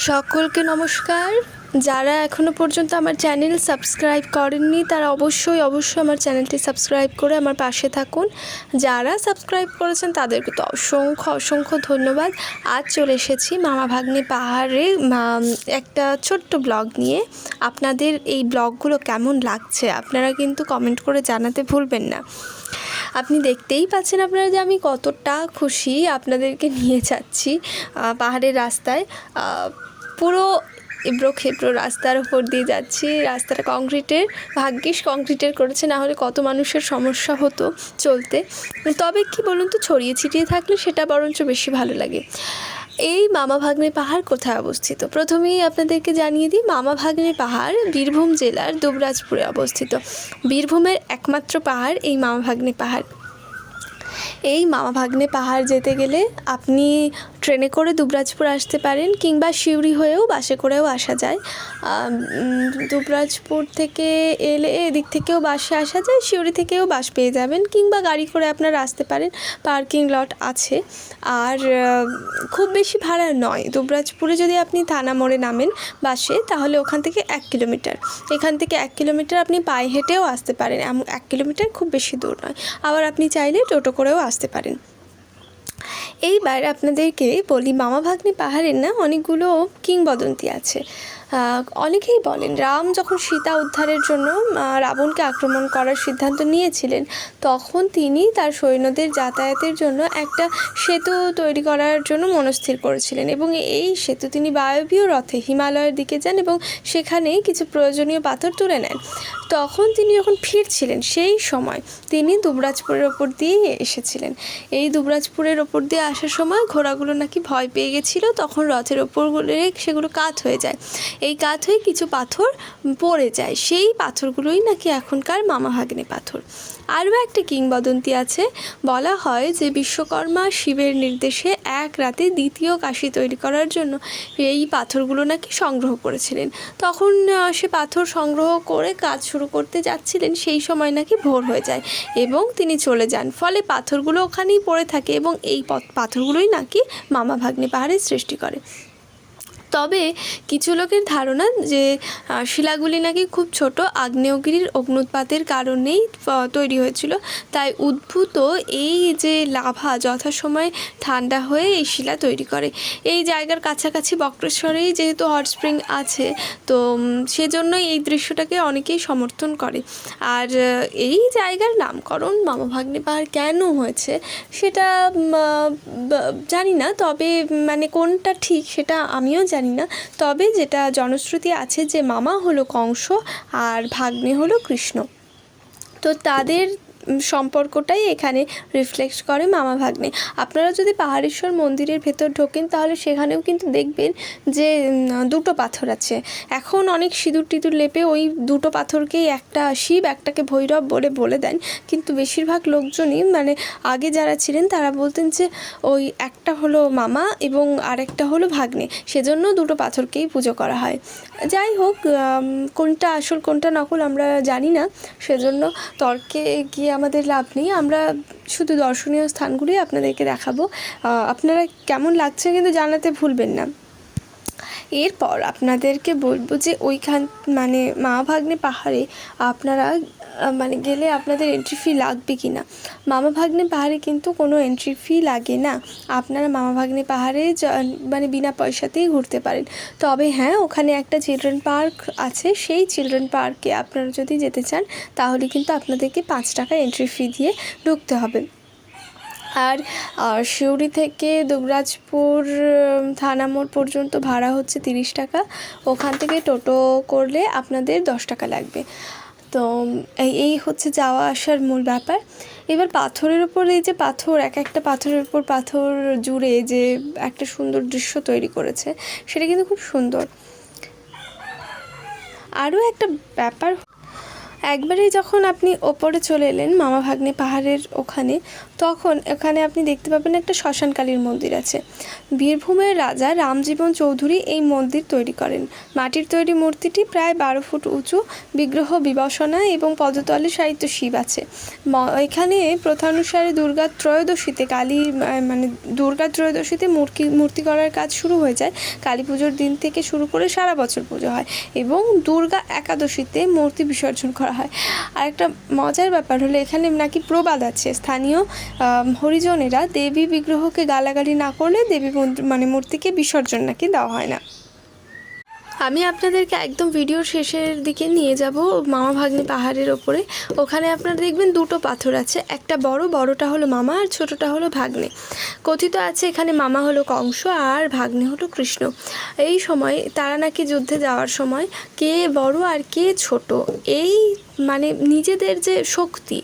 সকলকে নমস্কার। যারা এখনও পর্যন্ত আমার চ্যানেল সাবস্ক্রাইব করেননি তারা অবশ্যই আমার চ্যানেলটি সাবস্ক্রাইব করে আমার পাশে থাকুন। যারা সাবস্ক্রাইব করেছেন তাদেরকে তো অসংখ্য ধন্যবাদ। আজ চলে এসেছি মামা ভাগ্নে পাহাড়ে একটা ছোট্ট ব্লগ নিয়ে। আপনাদের এই ব্লগগুলো কেমন লাগছে আপনারা কিন্তু কমেন্ট করে জানাতে ভুলবেন না। আপনি দেখতেই পাচ্ছেন আপনারা যে আমি কতটা খুশি আপনাদেরকে নিয়ে যাচ্ছি পাহাড়ের রাস্তায়। পুরো এবড়ো রাস্তার উপর দিয়ে যাচ্ছি। রাস্তাটা কংক্রিটের, ভাগ্যিস কংক্রিটের করেছে, না হলে কত মানুষের সমস্যা হতো চলতে। তবে কি বলুন তো, ছড়িয়ে ছিটিয়ে থাকলে সেটা বরঞ্চ বেশি ভালো লাগে। এই মামা ভাগ্নে পাহাড় কোথায় অবস্থিত প্রথমেই আপনাদেরকে জানিয়ে দিই। মামা ভাগ্নে পাহাড় বীরভূম জেলার দুবরাজপুরে অবস্থিত। বীরভূমের একমাত্র পাহাড় এই মামা ভাগ্নে পাহাড়। এই মামা ভাগ্নে পাহাড় যেতে গেলে আপনি ট্রেনে করে দুবরাজপুর আসতে পারেন, কিংবা সিউড়ি হয়েও বাসে করেও আসা যায়। দুবরাজপুর থেকে এলে এদিক থেকেও বাসে আসা যায়, সিউড়ি থেকেও বাস পেয়ে যাবেন, কিংবা গাড়ি করে আপনারা আসতে পারেন, পার্কিং লট আছে। আর খুব বেশি ভাড়া নয়। দুবরাজপুরে যদি আপনি থানা মোড়ে নামেন বাসে, তাহলে ওখান থেকে 1 কিলোমিটার, এখান থেকে 1 কিলোমিটার আপনি পায়ে হেঁটেও আসতে পারেন। 1 কিলোমিটার খুব বেশি দূর নয়। আবার আপনি চাইলে টোটো করেও আসতে পারেন। এইবার আপনাদেরকে বলি, মামা ভাগ্নে পাহাড়ের না অনেকগুলো কিংবদন্তি আছে। অনেকেই বলেন রাম যখন সীতা উদ্ধারের জন্য রাবণকে আক্রমণ করার সিদ্ধান্ত নিয়েছিলেন, তখন তিনি তার সৈন্যদের যাতায়াতের জন্য একটা সেতু তৈরি করার জন্য মনস্থির করেছিলেন, এবং এই সেতু তিনি বায়বীয় রথে হিমালয়ের দিকে যান এবং সেখানে কিছু প্রয়োজনীয় পাথর তুলে নেন। তখন তিনি যখন ফিরছিলেন সেই সময় তিনি দুবরাজপুরের ওপর দিয়ে এসেছিলেন। এই দুবরাজপুরের ওপর দিয়ে আসার সময় ঘোড়াগুলো নাকি ভয় পেয়ে গেছিলো, তখন রথের ওপর সেগুলো কাত হয়ে যায়। এই কাত হয়ে কিছু পাথর পড়ে যায়, সেই পাথরগুলোই নাকি এখনকার মামা ভাগ্নে পাথর। আরও একটা কিংবদন্তি আছে। বলা হয় যে বিশ্বকর্মা শিবের নির্দেশে এক রাতে দ্বিতীয় কাশী তৈরি করার জন্য এই পাথরগুলো নাকি সংগ্রহ করেছিলেন। তখন সে পাথর সংগ্রহ করে কাজ শুরু করতে যাচ্ছিলেন, সেই সময় নাকি ভোর হয়ে যায় এবং তিনি চলে যান। ফলে পাথরগুলো ওখানেই পড়ে থাকে এবং এই পাথরগুলোই নাকি মামা ভাগ্নে পাহাড়ের সৃষ্টি করে। তবে কিছু লোকের ধারণা যে শিলাগুলি নাকি খুব ছোট আগ্নেয়গিরির অগ্নুৎপাতের কারণেই তৈরি হয়েছিল। তাই উদ্ভূত এই যে লাভা যথাসময়ে ঠান্ডা হয়ে এই শিলা তৈরি করে। এই জায়গার কাছাকাছি বক্রেশ্বরেই যেহেতু হট স্প্রিং আছে, তো সেজন্যই এই দৃশ্যটাকে অনেকেই সমর্থন করে। আর এই জায়গার নামকরণ মামা ভাগ্নে পাহাড় কেন হয়েছে সেটা জানি না, তবে মানে কোনটা ঠিক সেটা আমিও জানি না। তবে যেটা জনশ্রুতি আছে যে মামা হলো কংস আর ভাগ্নে হলো কৃষ্ণ, তো তাদের সম্পর্কটাই এখানে রিফ্লেক্ট করে মামা ভাগ্নে। আপনারা যদি পাহাড়েশ্বর মন্দিরের ভেতর ঢোকেন তাহলে সেখানেও কিন্তু দেখবেন যে 2টো পাথর আছে। এখন অনেক সিঁদুর টিঁদুর লেপে ওই 2টো পাথরকেই একটা শিব একটাকে ভৈরব বলে দেন, কিন্তু বেশিরভাগ লোকজনই মানে আগে যারা ছিলেন তারা বলতেন যে ওই একটা হলো মামা এবং আরেকটা হলো ভাগ্নে, সেজন্য 2টো পাথরকেই পুজো করা হয়। যাই হোক, কোনটা আসল কোনটা নকল আমরা জানি না, সেজন্য তর্কে গিয়ে আমাদের লাভ নেই। আমরা শুধু দর্শনীয় স্থানগুলোই আপনাদেরকে দেখাবো। আপনারা কেমন লাগছে কিন্তু জানাতে ভুলবেন না। এরপর আপনাদেরকে বলবো যে ওইখান মানে মামা ভাগ্নে পাহাড়ে আপনারা মানে গেলে আপনাদের এন্ট্রি ফি লাগবে কি না। মামা ভাগ্নে পাহাড়ে কিন্তু কোনো এন্ট্রি ফি লাগে না। আপনারা মামা ভাগ্নে পাহাড়ে মানে বিনা পয়সাতেই ঘুরতে পারেন। তবে হ্যাঁ, ওখানে একটা চিলড্রেন পার্ক আছে, সেই চিলড্রেন পার্কে আপনারা যদি যেতে চান তাহলে কিন্তু আপনাদেরকে 5 টাকা এন্ট্রি ফি দিয়ে ঢুকতে হবে। আর সিউড়ি থেকে দুবরাজপুর থানা মোড় পর্যন্ত ভাড়া হচ্ছে 30 টাকা। ওখান থেকে টোটো করলে আপনাদের 10 টাকা লাগবে। তো এই হচ্ছে যাওয়া আসার মূল ব্যাপার। এবার পাথরের উপর এই যে পাথর, একটা পাথরের উপর পাথর জুড়ে যে একটা সুন্দর দৃশ্য তৈরি করেছে, সেটা কিন্তু খুব সুন্দর। আরও একটা ব্যাপার, একবারে যখন আপনি ওপরে চলে এলেন মামা ভাগ্নে পাহাড়ের ওখানে, তখন এখানে আপনি দেখতে পাবেন একটা শ্মশানকালীর মন্দির আছে। বীরভূমের রাজা রামজীবন চৌধুরী এই মন্দির তৈরি করেন। মাটির তৈরি মূর্তিটি প্রায় 12 ফুট উঁচু, বিগ্রহ বিবসনা এবং পদতলে সাহিত্য শিব আছে। এখানে প্রথানুসারে দুর্গা ত্রয়োদশীতে দুর্গা ত্রয়োদশীতে মূর্তি করার কাজ শুরু হয়ে যায়। কালী পুজোর দিন থেকে শুরু করে সারা বছর পুজো হয় এবং দুর্গা একাদশীতে মূর্তি বিসর্জন করা হয়। আর একটা মজার ব্যাপার হলো এখানে নাকি প্রবাদ আছে, স্থানীয় হরিজনেরা দেবী বিগ্রহকে গালাগালি না করলে দেবী মূর্তিকে বিসর্জন নাকি দেওয়া হয় না। আমি আপনাদেরকে একদম ভিডিওর শেষের দিকে নিয়ে যাব মামা ভাগ্নে পাহাড়ের ওপরে। ওখানে আপনারা দেখবেন দুটো পাথর আছে, একটা বড়টা হলো মামা আর ছোটোটা হলো ভাগ্নে। কথিত আছে এখানে মামা হলো কংস আর ভাগ্নে হলো কৃষ্ণ। এই সময় তারা নাকি যুদ্ধে যাওয়ার সময় কে বড় আর কে ছোট এই নিজেদের যে শক্তি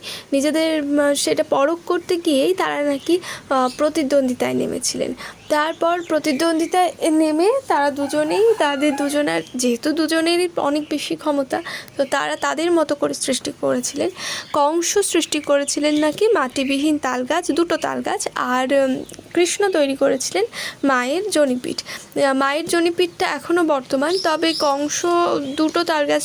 সেটা পরখ করতে গিয়েই তারা নাকি প্রতিদ্বন্দ্বিতায় নেমেছিলেন। তারপর প্রতিদ্বন্দ্বিতায় নেমে তারা দুজনের যেহেতু দুজনেরই অনেক বেশি ক্ষমতা, তো তারা তাদের মতো করে সৃষ্টি করেছিলেন। কংস সৃষ্টি করেছিলেন নাকি মাটিবিহীন তালগাছ, দুটো তালগাছ, আর কৃষ্ণ তৈরি করেছিলেন মায়ের জনিপীঠ। মায়ের জনিপীঠটা এখনও বর্তমান, তবে কংস দুটো তালগাছ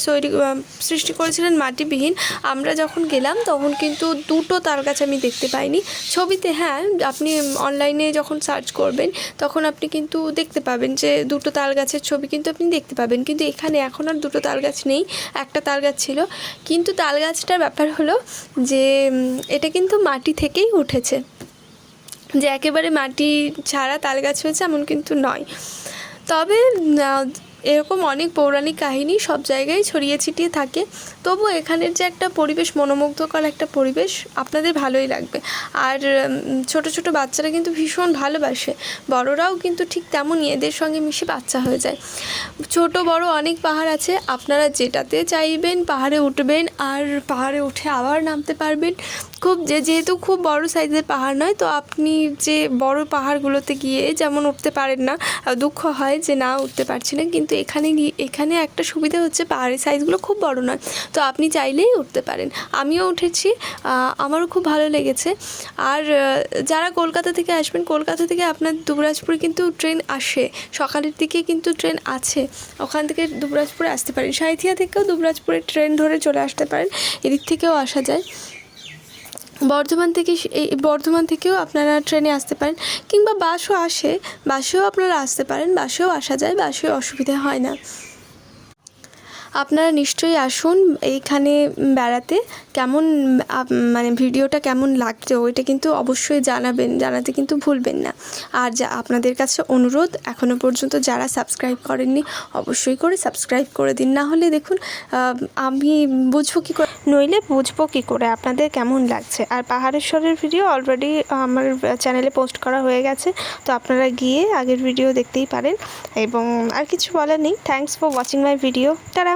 সৃষ্টি করেছিলেন মাটিবিহীন। আমরা যখন গেলাম তখন কিন্তু দুটো তালগাছ আমি দেখতে পাইনি। ছবিতে হ্যাঁ, আপনি অনলাইনে যখন সার্চ করবেন তখন আপনি কিন্তু দেখতে পাবেন যে দুটো তালগাছের ছবি কিন্তু আপনি দেখতে পাবেন, কিন্তু এখানে এখন আর দুটো তালগাছ নেই, একটা তালগাছ ছিল। কিন্তু তালগাছটার ব্যাপার হলো যে এটা কিন্তু মাটি থেকেই উঠেছে, যে একেবারে মাটি ছাড়া তালগাছ হয়েছে এমন কিন্তু নয়। তবে এরকম অনেক পৌরাণিক কাহিনী সব জায়গায় ছড়িয়ে ছিটিয়ে থাকে, তবু এখানের যে একটা পরিবেশ, মনোমুগ্ধকর একটা পরিবেশ, আপনাদের ভালোই লাগবে। আর ছোট ছোট বাচ্চারা কিন্তু ভীষণ ভালোবাসে, বড়রাও কিন্তু ঠিক তেমনই এদের সঙ্গে মিশে বাচ্চা হয়ে যায়। ছোট বড় অনেক পাহাড় আছে, আপনারা যেটাতে চাইবেন পাহাড়ে উঠবেন আর পাহাড়ে উঠে আবার নামতে পারবেন। যেহেতু খুব বড় সাইজের পাহাড় নয়, তো আপনি যে বড় পাহাড়গুলোতে গিয়ে যেমন উঠতে পারেন না, দুঃখ হয় যে না উঠতে পারছি না, কিন্তু এখানে একটা সুবিধা হচ্ছে পাহাড়ের সাইজগুলো খুব বড় নয়, তো আপনি চাইলেই উঠতে পারেন। আমিও উঠেছি, আমারও খুব ভালো লেগেছে। আর যারা কলকাতা থেকে আসবেন, কলকাতা থেকে আপনার দুবরাজপুরে কিন্তু ট্রেন আসে, সকালের দিকে কিন্তু ট্রেন আছে, ওখান থেকে দুবরাজপুরে আসতে পারেন। সাঁইথিয়া থেকেও দুবরাজপুরে ট্রেন ধরে চলে আসতে পারেন, এদিক থেকেও আসা যায়। বর্ধমান থেকেও আপনারা ট্রেনে আসতে পারেন, কিংবা বাসও আসে, বাসেও আপনারা আসতে পারেন, বাসেও আসা যায়, বাসেও অসুবিধা হয় না। আপনারা নিশ্চয়ই আসুন এইখানে বেড়াতে। কেমন ভিডিওটা কেমন লাগছে ওইটা কিন্তু অবশ্যই জানাতে কিন্তু ভুলবেন না। আর আপনাদের কাছে অনুরোধ, এখনও পর্যন্ত যারা সাবস্ক্রাইব করেননি অবশ্যই করে সাবস্ক্রাইব করে দিন, না হলে দেখুন আমি নইলে বুঝবো কী করে আপনাদের কেমন লাগছে। আর পাহাড়েশ্বরের ভিডিও অলরেডি আমার চ্যানেলে পোস্ট করা হয়ে গেছে, তো আপনারা গিয়ে আগের ভিডিও দেখতেই পারেন। এবং আর কিছু বলার নেই। Thanks for watching my video. Tata.